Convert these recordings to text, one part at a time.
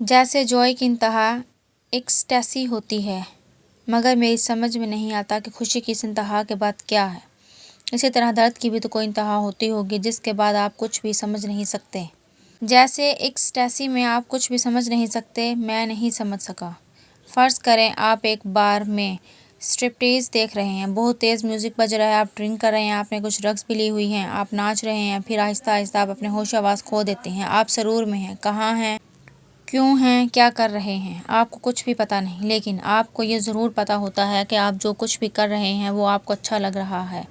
جیسے جوائے کی انتہا ایکسٹیسی ہوتی ہے، مگر میری سمجھ میں نہیں آتا کہ خوشی کی اس انتہا کے بعد کیا ہے۔ اسی طرح درد کی بھی تو کوئی انتہا ہوتی ہوگی جس کے بعد آپ کچھ بھی سمجھ نہیں سکتے۔ جیسے ایکسٹیسی میں آپ کچھ بھی سمجھ نہیں سکتے، میں نہیں سمجھ سکا۔ فرض کریں آپ ایک بار میں اسٹرپٹیز دیکھ رہے ہیں، بہت تیز میوزک بج رہا ہے، آپ ڈرنک کر رہے ہیں، آپ نے کچھ ڈرگس بھی لی ہوئی ہیں، آپ ناچ رہے ہیں، پھر آہستہ آہستہ آپ اپنے ہوش و حواس کھو دیتے ہیں، آپ سرور میں ہیں، کہاں ہیں، کیوں ہیں، کیا کر رہے ہیں، آپ کو کچھ بھی پتہ نہیں، لیکن آپ کو یہ ضرور پتہ ہوتا ہے کہ آپ جو کچھ بھی کر رہے ہیں وہ آپ کو اچھا لگ رہا ہے۔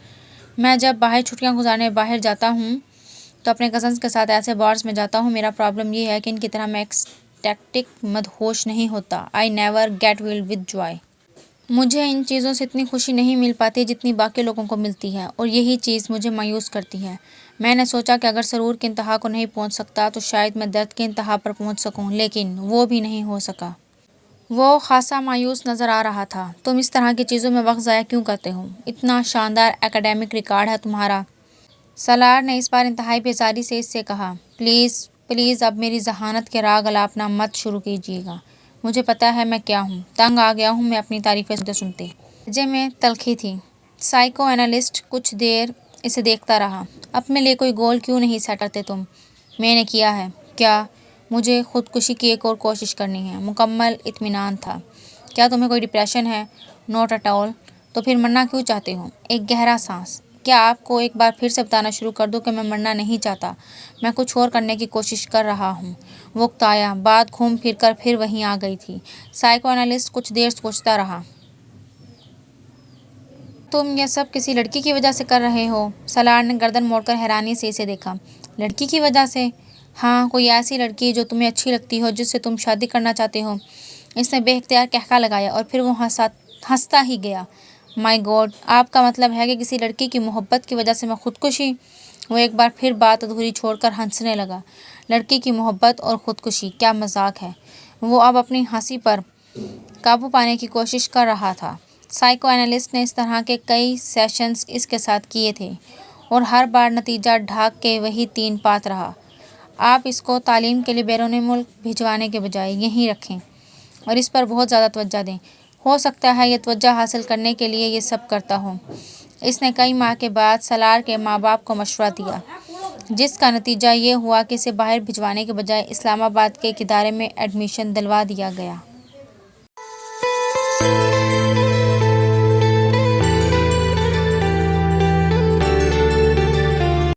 میں جب باہر چھٹیاں گزارنے باہر جاتا ہوں تو اپنے کزنز کے ساتھ ایسے بارز میں جاتا ہوں۔ میرا پرابلم یہ ہے کہ ان کی طرح میں ایکسٹیک مدہوش نہیں ہوتا۔ I never get filled with joy۔ مجھے ان چیزوں سے اتنی خوشی نہیں مل پاتی جتنی باقی لوگوں کو ملتی ہے، اور یہی چیز مجھے مایوس کرتی ہے۔ میں نے سوچا کہ اگر سرور کی انتہا کو نہیں پہنچ سکتا تو شاید میں درد کی انتہا پر پہنچ سکوں، لیکن وہ بھی نہیں ہو سکا۔ وہ خاصا مایوس نظر آ رہا تھا۔ تم اس طرح کی چیزوں میں وقت ضائع کیوں کرتے ہو؟ اتنا شاندار اکیڈمک ریکارڈ ہے تمہارا۔ سالار نے اس بار انتہائی بیزاری سے اس سے کہا، پلیز پلیز اب میری ذہانت کے راگ الاپنا مت شروع کیجیے گا۔ مجھے پتہ ہے میں کیا ہوں، تنگ آ گیا ہوں میں اپنی تعریفیں سنتے سنتے۔ لہجے میں تلخی تھی۔ سائیکو اینالسٹ کچھ دیر اسے دیکھتا رہا۔ اپنے لیے کوئی گول کیوں نہیں سیٹ کرتے تم؟ میں نے کیا ہے۔ کیا؟ مجھے خودکشی کی ایک اور کوشش کرنی ہے۔ مکمل اطمینان تھا۔ کیا تمہیں کوئی ڈپریشن ہے؟ Not at all. تو پھر مرنا کیوں چاہتے ہو؟ ایک گہرا سانس۔ کیا آپ کو ایک بار پھر سے بتانا شروع کر دوں کہ میں مرنا نہیں چاہتا، میں کچھ اور کرنے کی کوشش کر رہا ہوں۔ وقت آیا، بات گھوم پھر کر پھر وہیں آ گئی تھی۔ سائیکو اینالسٹ کچھ دیر سوچتا رہا۔ تم یہ سب کسی لڑکی کی وجہ سے کر رہے ہو؟ سالار نے گردن موڑ کر حیرانی سے اسے دیکھا۔ لڑکی کی وجہ سے؟ ہاں، کوئی ایسی لڑکی جو تمہیں اچھی لگتی ہو، جس سے تم شادی کرنا چاہتے ہو۔ اس نے بے اختیار قہقہہ لگایا اور پھر وہ ہنستا ہی گیا۔ مائی گاڈ، آپ کا مطلب ہے کہ کسی لڑکی کی محبت کی وجہ سے میں خودکشی؟ وہ ایک بار پھر بات ادھوری چھوڑ کر ہنسنے لگا۔ لڑکی کی محبت اور خودکشی، کیا مذاق ہے۔ وہ اب اپنی ہنسی پر قابو پانے کی کوشش کر رہا تھا۔ سائیکو اینالسٹ نے اس طرح کے کئی سیشنز اس کے ساتھ کیے تھے، اور ہر بار نتیجہ ڈھاک کے وہی 3 بات رہا۔ آپ اس کو تعلیم کے لیے بیرون ملک بھجوانے کے بجائے یہیں رکھیں اور اس پر بہت زیادہ توجہ دیں۔ ہو سکتا ہے یہ توجہ حاصل کرنے کے لیے یہ سب کرتا ہو۔ اس نے کئی ماہ کے بعد سالار کے ماں باپ کو مشورہ دیا، جس کا نتیجہ یہ ہوا کہ اسے باہر بھجوانے کے بجائے اسلام آباد کے ایک ادارے میں ایڈمیشن دلوا دیا گیا۔